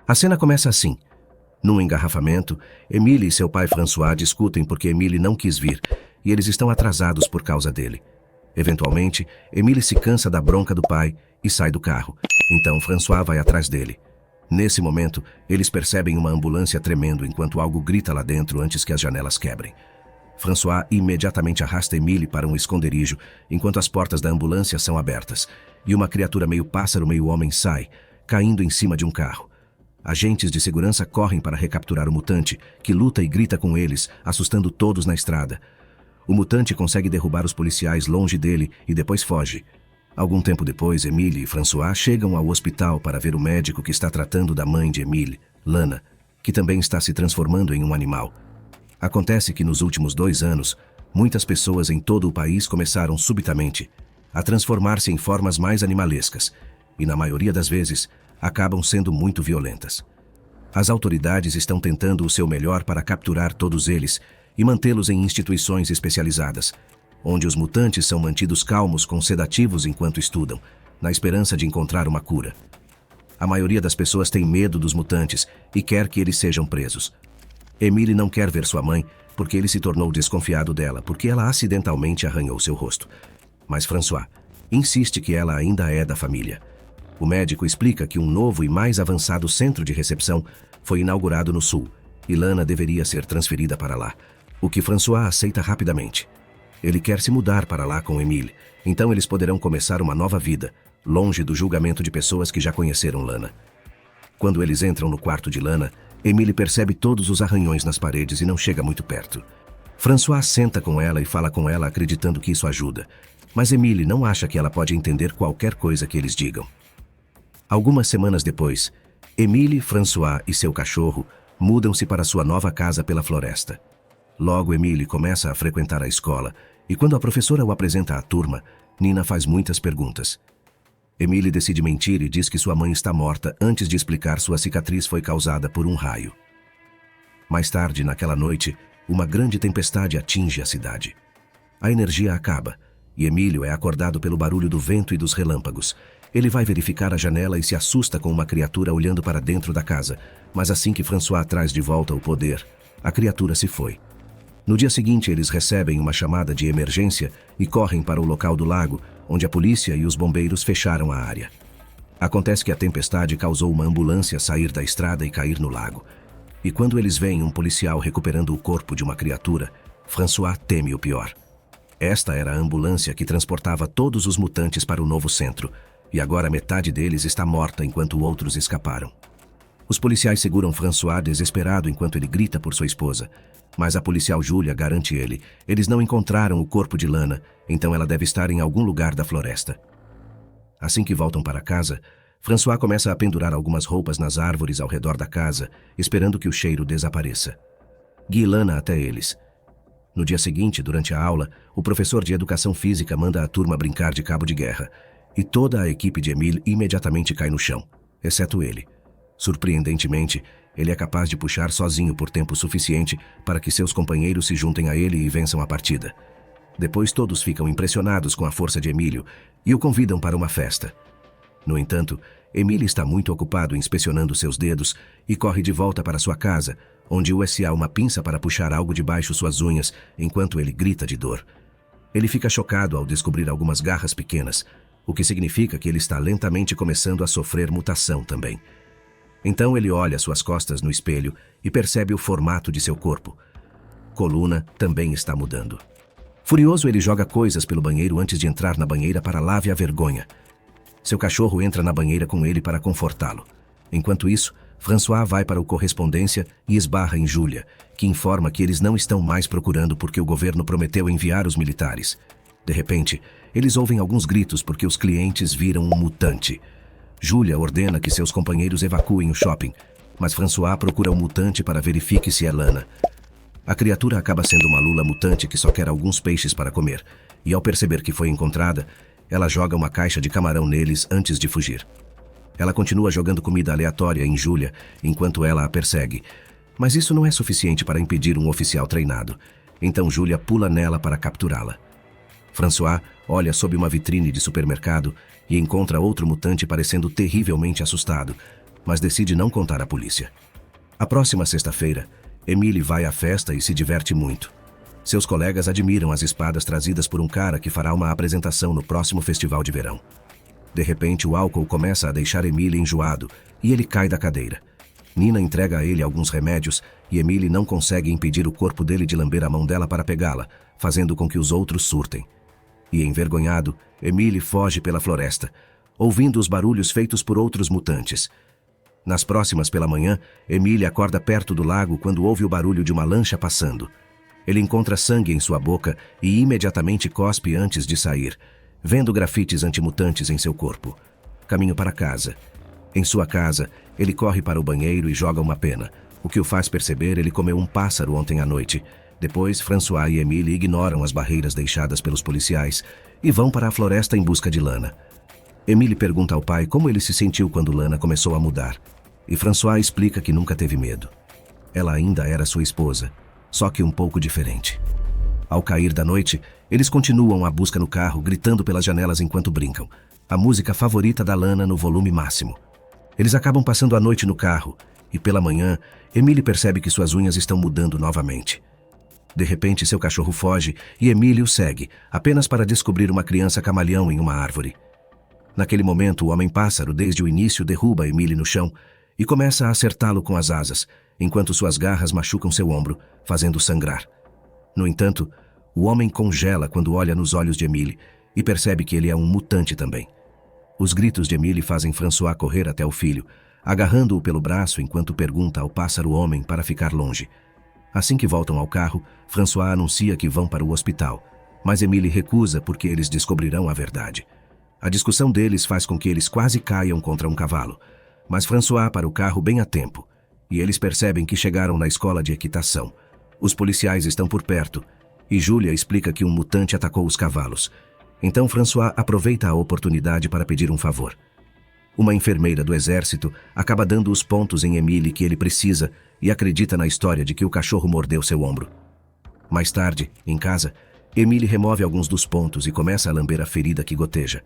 A cena começa assim. Num engarrafamento, Emile e seu pai François discutem porque Emile não quis vir, e eles estão atrasados por causa dele. Eventualmente, Emile se cansa da bronca do pai e sai do carro. Então François vai atrás dele. Nesse momento, eles percebem uma ambulância tremendo enquanto algo grita lá dentro antes que as janelas quebrem. François imediatamente arrasta Emile para um esconderijo, enquanto as portas da ambulância são abertas, e uma criatura meio pássaro, meio homem sai, caindo em cima de um carro. Agentes de segurança correm para recapturar o mutante, que luta e grita com eles, assustando todos na estrada. O mutante consegue derrubar os policiais longe dele e depois foge. Algum tempo depois, Emile e François chegam ao hospital para ver o médico que está tratando da mãe de Emile, Lana, que também está se transformando em um animal. Acontece que nos últimos 2 anos, muitas pessoas em todo o país começaram subitamente a transformar-se em formas mais animalescas e, na maioria das vezes, acabam sendo muito violentas. As autoridades estão tentando o seu melhor para capturar todos eles e mantê-los em instituições especializadas, onde os mutantes são mantidos calmos com sedativos enquanto estudam, na esperança de encontrar uma cura. A maioria das pessoas tem medo dos mutantes e quer que eles sejam presos. Emile não quer ver sua mãe porque ele se tornou desconfiado dela porque ela acidentalmente arranhou seu rosto. Mas François insiste que ela ainda é da família. O médico explica que um novo e mais avançado centro de recepção foi inaugurado no sul e Lana deveria ser transferida para lá, o que François aceita rapidamente. Ele quer se mudar para lá com Emile, então eles poderão começar uma nova vida, longe do julgamento de pessoas que já conheceram Lana. Quando eles entram no quarto de Lana, Emile percebe todos os arranhões nas paredes e não chega muito perto. François senta com ela e fala com ela acreditando que isso ajuda, mas Emile não acha que ela pode entender qualquer coisa que eles digam. Algumas semanas depois, Emile, François e seu cachorro mudam-se para sua nova casa pela floresta. Logo, Emile começa a frequentar a escola e quando a professora o apresenta à turma, Nina faz muitas perguntas. Emile decide mentir e diz que sua mãe está morta antes de explicar sua cicatriz foi causada por um raio. Mais tarde, naquela noite, uma grande tempestade atinge a cidade. A energia acaba e Emílio é acordado pelo barulho do vento e dos relâmpagos. Ele vai verificar a janela e se assusta com uma criatura olhando para dentro da casa, mas assim que François traz de volta o poder, a criatura se foi. No dia seguinte, eles recebem uma chamada de emergência e correm para o local do lago, onde a polícia e os bombeiros fecharam a área. Acontece que a tempestade causou uma ambulância sair da estrada e cair no lago. E quando eles veem um policial recuperando o corpo de uma criatura, François teme o pior. Esta era a ambulância que transportava todos os mutantes para o novo centro, e agora metade deles está morta enquanto outros escaparam. Os policiais seguram François desesperado enquanto ele grita por sua esposa, mas a policial Julia garante ele. Eles não encontraram o corpo de Lana, então ela deve estar em algum lugar da floresta. Assim que voltam para casa, François começa a pendurar algumas roupas nas árvores ao redor da casa, esperando que o cheiro desapareça. Guia Lana até eles. No dia seguinte, durante a aula, o professor de educação física manda a turma brincar de cabo de guerra, e toda a equipe de Emile imediatamente cai no chão, exceto ele. Surpreendentemente, ele é capaz de puxar sozinho por tempo suficiente para que seus companheiros se juntem a ele e vençam a partida. Depois todos ficam impressionados com a força de Emílio e o convidam para uma festa. No entanto, Emile está muito ocupado inspecionando seus dedos e corre de volta para sua casa, onde usa uma pinça para puxar algo debaixo suas unhas enquanto ele grita de dor. Ele fica chocado ao descobrir algumas garras pequenas, o que significa que ele está lentamente começando a sofrer mutação também. Então ele olha suas costas no espelho e percebe o formato de seu corpo. Coluna também está mudando. Furioso, ele joga coisas pelo banheiro antes de entrar na banheira para lave a vergonha. Seu cachorro entra na banheira com ele para confortá-lo. Enquanto isso, François vai para o correspondência e esbarra em Julia, que informa que eles não estão mais procurando porque o governo prometeu enviar os militares. De repente, eles ouvem alguns gritos porque os clientes viram um mutante. Julia ordena que seus companheiros evacuem o shopping, mas François procura o mutante para verificar se é Lana. A criatura acaba sendo uma lula mutante que só quer alguns peixes para comer, e ao perceber que foi encontrada, ela joga uma caixa de camarão neles antes de fugir. Ela continua jogando comida aleatória em Julia enquanto ela a persegue, mas isso não é suficiente para impedir um oficial treinado, então Julia pula nela para capturá-la. François olha sob uma vitrine de supermercado e encontra outro mutante parecendo terrivelmente assustado, mas decide não contar à polícia. A próxima sexta-feira, Emily vai à festa e se diverte muito. Seus colegas admiram as espadas trazidas por um cara que fará uma apresentação no próximo festival de verão. De repente, o álcool começa a deixar Emily enjoado e ele cai da cadeira. Nina entrega a ele alguns remédios e Emily não consegue impedir o corpo dele de lamber a mão dela para pegá-la, fazendo com que os outros surtem. E, envergonhado, Emily foge pela floresta, ouvindo os barulhos feitos por outros mutantes. Nas próximas pela manhã, Emily acorda perto do lago quando ouve o barulho de uma lancha passando. Ele encontra sangue em sua boca e imediatamente cospe antes de sair, vendo grafites antimutantes em seu corpo. Caminho para casa. Em sua casa, ele corre para o banheiro e joga uma pena, o que o faz perceber ele comeu um pássaro ontem à noite. Depois, François e Emily ignoram as barreiras deixadas pelos policiais e vão para a floresta em busca de Lana. Emily pergunta ao pai como ele se sentiu quando Lana começou a mudar, e François explica que nunca teve medo. Ela ainda era sua esposa, só que um pouco diferente. Ao cair da noite, eles continuam a busca no carro, gritando pelas janelas enquanto brincam, a música favorita da Lana no volume máximo. Eles acabam passando a noite no carro, e pela manhã, Emily percebe que suas unhas estão mudando novamente. De repente, seu cachorro foge e Emily o segue, apenas para descobrir uma criança camaleão em uma árvore. Naquele momento, o homem-pássaro, desde o início, derruba Emily no chão e começa a acertá-lo com as asas, enquanto suas garras machucam seu ombro, fazendo sangrar. No entanto, o homem congela quando olha nos olhos de Emily e percebe que ele é um mutante também. Os gritos de Emily fazem François correr até o filho, agarrando-o pelo braço enquanto pergunta ao pássaro-homem para ficar longe. Assim que voltam ao carro, François anuncia que vão para o hospital, mas Emily recusa porque eles descobrirão a verdade. A discussão deles faz com que eles quase caiam contra um cavalo, mas François para o carro bem a tempo, e eles percebem que chegaram na escola de equitação. Os policiais estão por perto, e Julia explica que um mutante atacou os cavalos. Então François aproveita a oportunidade para pedir um favor. Uma enfermeira do exército acaba dando os pontos em Emily que ele precisa e acredita na história de que o cachorro mordeu seu ombro. Mais tarde, em casa, Emily remove alguns dos pontos e começa a lamber a ferida que goteja.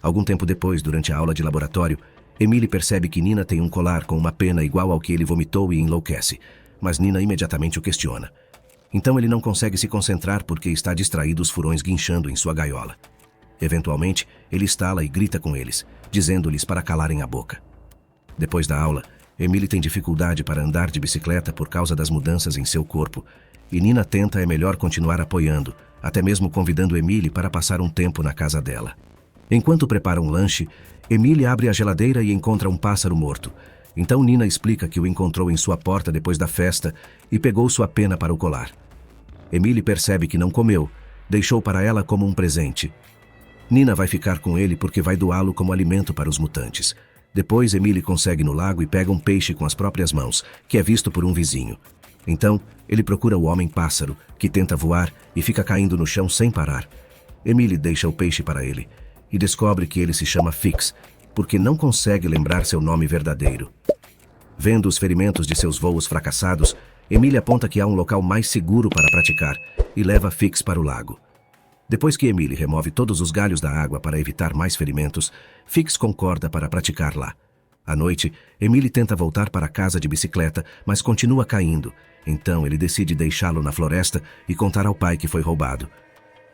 Algum tempo depois, durante a aula de laboratório, Emily percebe que Nina tem um colar com uma pena igual ao que ele vomitou e enlouquece, mas Nina imediatamente o questiona. Então ele não consegue se concentrar porque está distraído os furões guinchando em sua gaiola. Eventualmente, ele estala e grita com eles, dizendo-lhes para calarem a boca. Depois da aula, Emily tem dificuldade para andar de bicicleta por causa das mudanças em seu corpo, e Nina tenta é melhor continuar apoiando, até mesmo convidando Emily para passar um tempo na casa dela. Enquanto prepara um lanche, Emily abre a geladeira e encontra um pássaro morto. Então Nina explica que o encontrou em sua porta depois da festa e pegou sua pena para o colar. Emily percebe que não comeu, deixou para ela como um presente. Nina vai ficar com ele porque vai doá-lo como alimento para os mutantes. Depois, Emily consegue no lago e pega um peixe com as próprias mãos, que é visto por um vizinho. Então, ele procura o homem-pássaro, que tenta voar e fica caindo no chão sem parar. Emily deixa o peixe para ele e descobre que ele se chama Fix, porque não consegue lembrar seu nome verdadeiro. Vendo os ferimentos de seus voos fracassados, Emily aponta que há um local mais seguro para praticar e leva Fix para o lago. Depois que Emily remove todos os galhos da água para evitar mais ferimentos, Fix concorda para praticar lá. À noite, Emily tenta voltar para casa de bicicleta, mas continua caindo. Então ele decide deixá-lo na floresta e contar ao pai que foi roubado.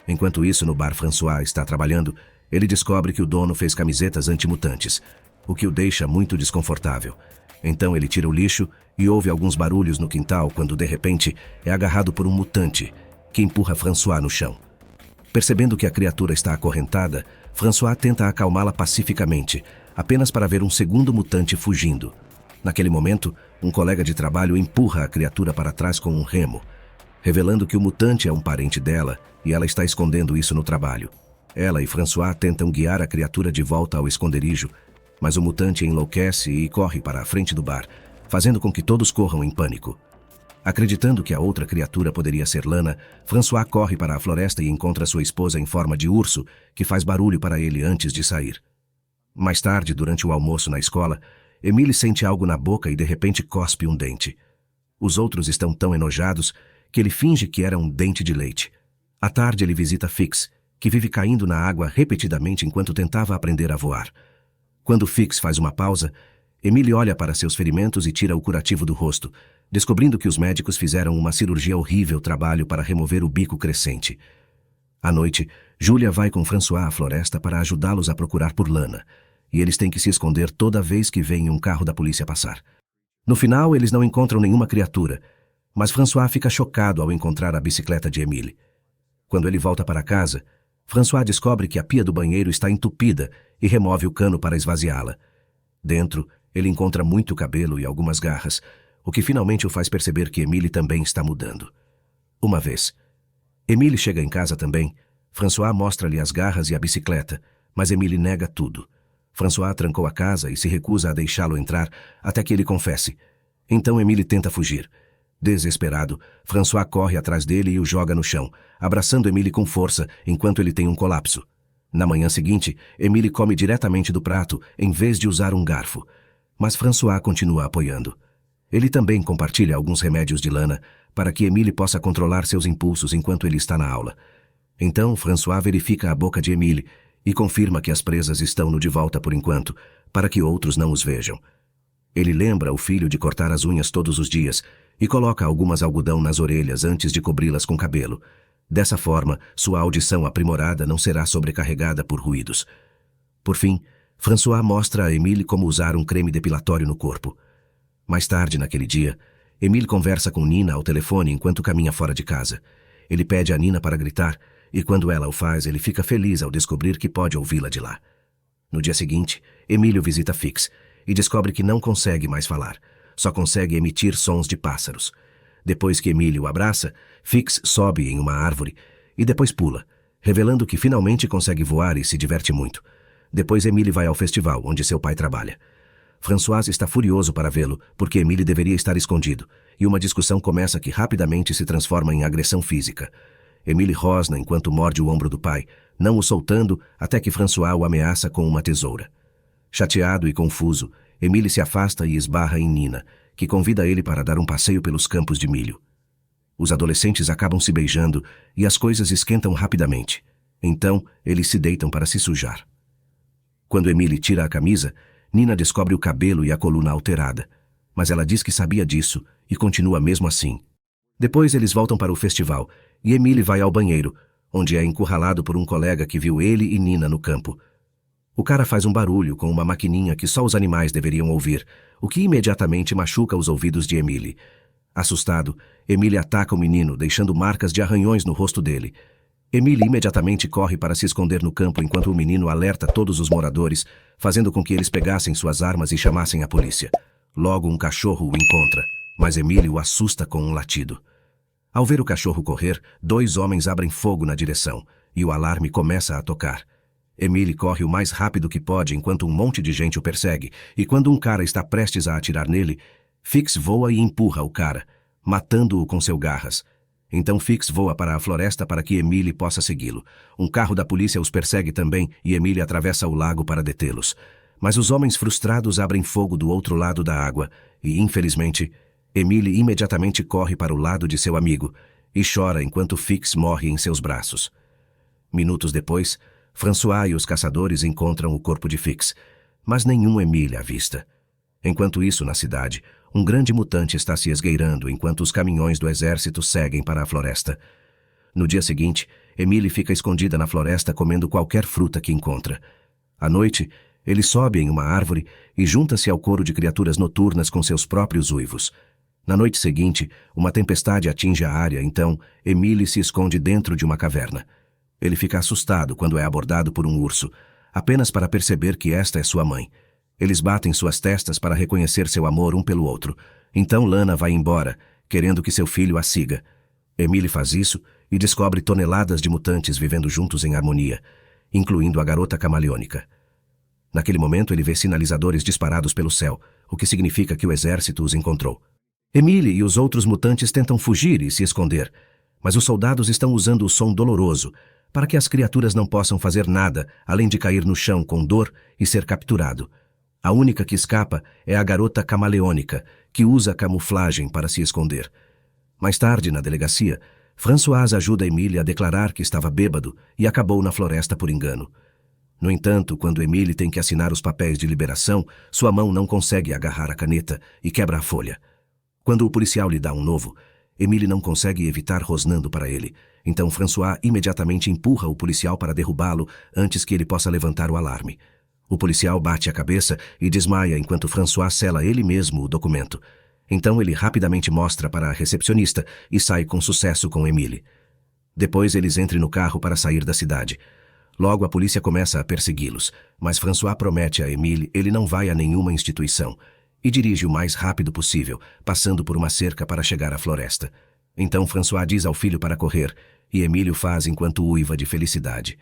Enquanto isso, no bar François está trabalhando, ele descobre que o dono fez camisetas antimutantes, o que o deixa muito desconfortável. Então ele tira o lixo e ouve alguns barulhos no quintal quando, de repente, é agarrado por um mutante, que empurra François no chão. Percebendo que a criatura está acorrentada, François tenta acalmá-la pacificamente, apenas para ver um segundo mutante fugindo. Naquele momento, um colega de trabalho empurra a criatura para trás com um remo, revelando que o mutante é um parente dela e ela está escondendo isso no trabalho. Ela e François tentam guiar a criatura de volta ao esconderijo, mas o mutante enlouquece e corre para a frente do bar, fazendo com que todos corram em pânico. Acreditando que a outra criatura poderia ser Lana, François corre para a floresta e encontra sua esposa em forma de urso, que faz barulho para ele antes de sair. Mais tarde, durante o almoço na escola, Emily sente algo na boca e de repente cospe um dente. Os outros estão tão enojados que ele finge que era um dente de leite. À tarde ele visita Fix, que vive caindo na água repetidamente enquanto tentava aprender a voar. Quando Fix faz uma pausa, Emily olha para seus ferimentos e tira o curativo do rosto, descobrindo que os médicos fizeram uma cirurgia horrível trabalho para remover o bico crescente. À noite, Julia vai com François à floresta para ajudá-los a procurar por Lana, e eles têm que se esconder toda vez que veem um carro da polícia passar. No final, eles não encontram nenhuma criatura, mas François fica chocado ao encontrar a bicicleta de Emily. Quando ele volta para casa, François descobre que a pia do banheiro está entupida e remove o cano para esvaziá-la. Dentro, ele encontra muito cabelo e algumas garras, o que finalmente o faz perceber que Emily também está mudando. Uma vez, Emily chega em casa também. François mostra-lhe as garras e a bicicleta, mas Emily nega tudo. François trancou a casa e se recusa a deixá-lo entrar até que ele confesse. Então Emily tenta fugir. Desesperado, François corre atrás dele e o joga no chão, abraçando Emily com força enquanto ele tem um colapso. Na manhã seguinte, Emily come diretamente do prato em vez de usar um garfo. Mas François continua apoiando. Ele também compartilha alguns remédios de Lana para que Emily possa controlar seus impulsos enquanto ele está na aula. Então, François verifica a boca de Emily e confirma que as presas estão no de volta por enquanto, para que outros não os vejam. Ele lembra o filho de cortar as unhas todos os dias e coloca algumas algodão nas orelhas antes de cobri-las com cabelo. Dessa forma, sua audição aprimorada não será sobrecarregada por ruídos. Por fim, François mostra a Emily como usar um creme depilatório no corpo. Mais tarde naquele dia, Emily conversa com Nina ao telefone enquanto caminha fora de casa. Ele pede a Nina para gritar, e quando ela o faz, ele fica feliz ao descobrir que pode ouvi-la de lá. No dia seguinte, Emílio visita Fix e descobre que não consegue mais falar, só consegue emitir sons de pássaros. Depois que Emílio o abraça, Fix sobe em uma árvore e depois pula, revelando que finalmente consegue voar e se diverte muito. Depois Emílio vai ao festival, onde seu pai trabalha. François está furioso para vê-lo, porque Emílio deveria estar escondido, e uma discussão começa que rapidamente se transforma em agressão física. Emílio rosna enquanto morde o ombro do pai, não o soltando até que François o ameaça com uma tesoura. Chateado e confuso, Emílio se afasta e esbarra em Nina, que convida ele para dar um passeio pelos campos de milho. Os adolescentes acabam se beijando e as coisas esquentam rapidamente. Então, eles se deitam para se sujar. Quando Emílio tira a camisa, Nina descobre o cabelo e a coluna alterada, mas ela diz que sabia disso e continua mesmo assim. Depois eles voltam para o festival e Emílio vai ao banheiro, onde é encurralado por um colega que viu ele e Nina no campo. O cara faz um barulho com uma maquininha que só os animais deveriam ouvir, o que imediatamente machuca os ouvidos de Emílio. Assustado, Emílio ataca o menino, deixando marcas de arranhões no rosto dele. Emílio imediatamente corre para se esconder no campo enquanto o menino alerta todos os moradores, fazendo com que eles pegassem suas armas e chamassem a polícia. Logo um cachorro o encontra, mas Emílio o assusta com um latido. Ao ver o cachorro correr, 2 homens abrem fogo na direção, e o alarme começa a tocar. Emílio corre o mais rápido que pode enquanto um monte de gente o persegue, e quando um cara está prestes a atirar nele, Fix voa e empurra o cara, matando-o com seu garras. Então Fix voa para a floresta para que Emílio possa segui-lo. Um carro da polícia os persegue também e Emílio atravessa o lago para detê-los. Mas os homens frustrados abrem fogo do outro lado da água e, infelizmente, Emílio imediatamente corre para o lado de seu amigo e chora enquanto Fix morre em seus braços. Minutos depois, François e os caçadores encontram o corpo de Fix, mas nenhum Emílio à vista. Enquanto isso, na cidade, um grande mutante está se esgueirando enquanto os caminhões do exército seguem para a floresta. No dia seguinte, Emílio fica escondida na floresta comendo qualquer fruta que encontra. À noite, ele sobe em uma árvore e junta-se ao coro de criaturas noturnas com seus próprios uivos. Na noite seguinte, uma tempestade atinge a área, então Emílio se esconde dentro de uma caverna. Ele fica assustado quando é abordado por um urso, apenas para perceber que esta é sua mãe. Eles batem suas testas para reconhecer seu amor um pelo outro. Então Lana vai embora, querendo que seu filho a siga. Emílio faz isso e descobre toneladas de mutantes vivendo juntos em harmonia, incluindo a garota camaleônica. Naquele momento ele vê sinalizadores disparados pelo céu, o que significa que o exército os encontrou. Emílio e os outros mutantes tentam fugir e se esconder, mas os soldados estão usando o som doloroso para que as criaturas não possam fazer nada além de cair no chão com dor e ser capturado. A única que escapa é a garota camaleônica, que usa camuflagem para se esconder. Mais tarde, na delegacia, François ajuda Emílio a declarar que estava bêbado e acabou na floresta por engano. No entanto, quando Émile tem que assinar os papéis de liberação, sua mão não consegue agarrar a caneta e quebra a folha. Quando o policial lhe dá um novo, Émile não consegue evitar rosnando para ele. Então François imediatamente empurra o policial para derrubá-lo antes que ele possa levantar o alarme. O policial bate a cabeça e desmaia enquanto François sela ele mesmo o documento. Então ele rapidamente mostra para a recepcionista e sai com sucesso com Émile. Depois eles entram no carro para sair da cidade. Logo a polícia começa a persegui-los, mas François promete a Émile ele não vai a nenhuma instituição e dirige o mais rápido possível, passando por uma cerca para chegar à floresta. Então François diz ao filho para correr, e Émile o faz enquanto uiva de felicidade.